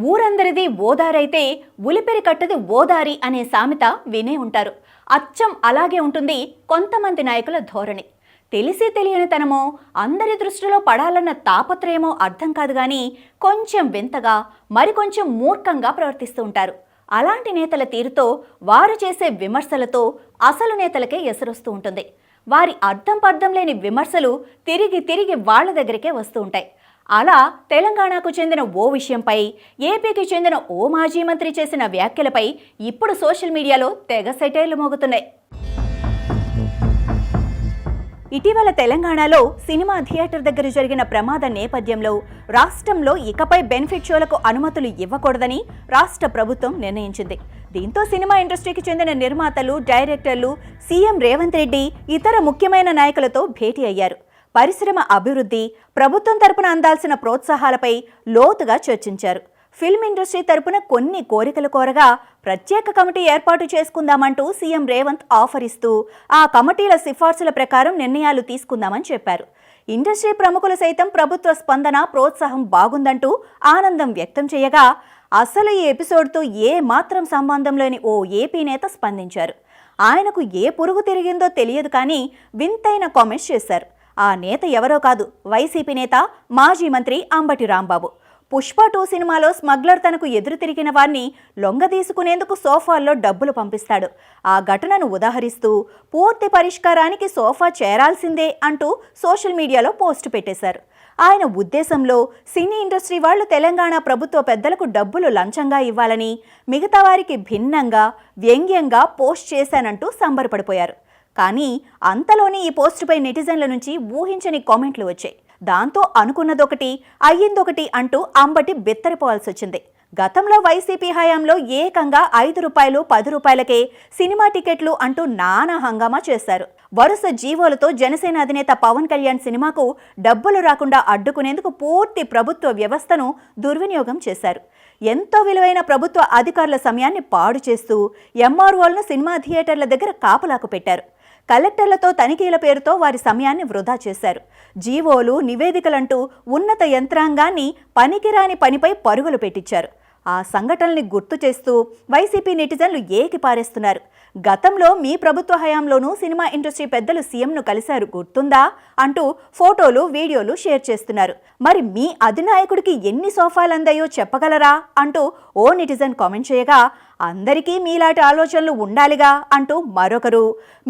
ఊరందరిది ఓదారైతే ఉలిపెరి కట్టది ఓదారి అనే సామెత వినే ఉంటారు. అచ్చం అలాగే ఉంటుంది కొంతమంది నాయకుల ధోరణి. తెలిసి తెలియనితనమో అందరి దృష్టిలో పడాలన్న తాపత్రయమో అర్థం కాదు కానీ కొంచెం వింతగా మరికొంచెం మూర్ఖంగా ప్రవర్తిస్తూ ఉంటారు. అలాంటి నేతల తీరుతో వారు చేసే విమర్శలతో అసలు నేతలకే ఎసరొస్తూ ఉంటుంది. వారి అర్థం పర్థం లేని విమర్శలు తిరిగి తిరిగి వాళ్ళ దగ్గరికే వస్తూ ఉంటాయి. అలా తెలంగాణకు చెందిన ఓ విషయంపై ఏపీకి చెందిన ఓ మాజీ మంత్రి చేసిన వ్యాఖ్యలపై ఇప్పుడు సోషల్ మీడియాలో తెగ సెటైర్లు మోగుతున్నాయి. ఇటీవల తెలంగాణలో సినిమా థియేటర్ దగ్గర జరిగిన ప్రమాద నేపథ్యంలో రాష్ట్రంలో ఇకపై బెనిఫిట్ షోలకు అనుమతులు ఇవ్వకూడదని రాష్ట్ర ప్రభుత్వం నిర్ణయించింది. దీంతో సినిమా ఇండస్ట్రీకి చెందిన నిర్మాతలు, డైరెక్టర్లు సీఎం రేవంత్ రెడ్డి ఇతర ముఖ్యమైన నాయకులతో భేటీ అయ్యారు. పరిశ్రమ అభివృద్ధి, ప్రభుత్వం తరపున అందాల్సిన ప్రోత్సాహాలపై లోతుగా చర్చించారు. ఫిల్మ్ ఇండస్ట్రీ తరపున కొన్ని కోరికలు కోరగా ప్రత్యేక కమిటీ ఏర్పాటు చేసుకుందామంటూ సీఎం రేవంత్ ఆఫర్ ఇస్తూ ఆ కమిటీల సిఫార్సుల ప్రకారం నిర్ణయాలు తీసుకుందామని చెప్పారు. ఇండస్ట్రీ ప్రముఖులు సైతం ప్రభుత్వ స్పందన, ప్రోత్సాహం బాగుందంటూ ఆనందం వ్యక్తం చేయగా అసలు ఈ ఎపిసోడ్తో ఏ మాత్రం సంబంధం లేని ఓ ఏపీ నేత స్పందించారు. ఆయనకు ఏ పురుగు తిరిగిందో తెలియదు కానీ వింతైన కామెంట్స్ చేశారు. ఆ నేత ఎవరో కాదు, వైసీపీ నేత మాజీ మంత్రి అంబటి రాంబాబు. పుష్ప 2 సినిమాలో స్మగ్లర్ తనకు ఎదురు తిరిగిన వారిని లొంగదీసుకునేందుకు సోఫాల్లో డబ్బులు పంపిస్తాడు. ఆ ఘటనను ఉదాహరిస్తూ పూర్తి పరిష్కారానికి సోఫా చేరాల్సిందే అంటూ సోషల్ మీడియాలో పోస్టు పెట్టేశారు. ఆయన ఉద్దేశంలో సినీ ఇండస్ట్రీ వాళ్లు తెలంగాణ ప్రభుత్వ పెద్దలకు డబ్బులు లంచంగా ఇవ్వాలని, మిగతా వారికి భిన్నంగా వ్యంగ్యంగా పోస్ట్ చేశానంటూ సంబరపడిపోయారు. కానీ అంతలోనే ఈ పోస్టుపై నెటిజన్ల నుంచి ఊహించని కామెంట్లు వచ్చాయి. దాంతో అనుకున్నదొకటి అయ్యిందొకటి అంటూ అంబటి బెత్తరిపోవాల్సి వచ్చింది. గతంలో వైసీపీ హయాంలో ఏకంగా 5 రూపాయలు 10 రూపాయలకే సినిమా టికెట్లు అంటూ నానా హంగామా చేశారు. వరుస జీవోలతో జనసేన అధినేత పవన్ కళ్యాణ్ సినిమాకు డబ్బులు రాకుండా అడ్డుకునేందుకు పూర్తి ప్రభుత్వ వ్యవస్థను దుర్వినియోగం చేశారు. ఎంతో విలువైన ప్రభుత్వ అధికారుల సమయాన్ని పాడు చేస్తూ ఎంఆర్ఓలను సినిమా థియేటర్ల దగ్గర కాపలాకు పెట్టారు. కలెక్టర్లతో తనిఖీల పేరుతో వారి సమయాన్ని వృధా చేశారు. జీవోలు, నివేదికలంటూ ఉన్నత యంత్రాంగాన్ని పనికిరాని పనిపై పరుగులు పెట్టించారు. ఆ సంఘటనల్ని గుర్తు చేస్తూ వైసీపీ నెటిజన్లు ఏకిపారేస్తున్నారు. గతంలో మీ ప్రభుత్వ హయాంలోనూ సినిమా ఇండస్ట్రీ పెద్దలు సీఎంను కలిశారు గుర్తుందా అంటూ ఫోటోలు, వీడియోలు షేర్ చేస్తున్నారు. మరి మీ అధినాయకుడికి ఎన్ని సోఫాలు అందాయో చెప్పగలరా అంటూ ఓ నెటిజన్ కామెంట్ చేయగా, అందరికీ మీలాంటి ఆలోచనలు ఉండాలిగా అంటూ మరొకరు,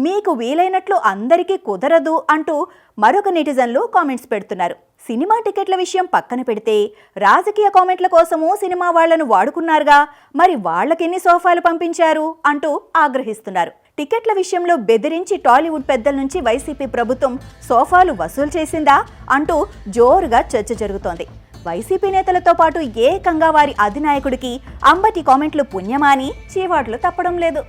మీకు వీలైనట్లు అందరికీ కుదరదు అంటూ మరొక నెటిజన్లు కామెంట్స్ పెడుతున్నారు. సినిమా టికెట్ల విషయం పక్కన పెడితే రాజకీయ కామెంట్ల కోసము సినిమా వాళ్లను వాడుకున్నారుగా, మరి వాళ్లకెన్ని సోఫాలు పంపించారు అంటూ ఆగ్రహిస్తున్నారు. టికెట్ల విషయంలో బెదిరించి టాలీవుడ్ పెద్దల నుంచి వైసీపీ ప్రభుత్వం సోఫాలు వసూలు చేసిందా అంటూ జోరుగా చర్చ జరుగుతోంది. వైసీపీ నేతలతో పాటు ఏకంగా వారి అధినాయకుడికి అంబటి కామెంట్లు పుణ్యమాని చీవాట్లు తప్పడం లేదు.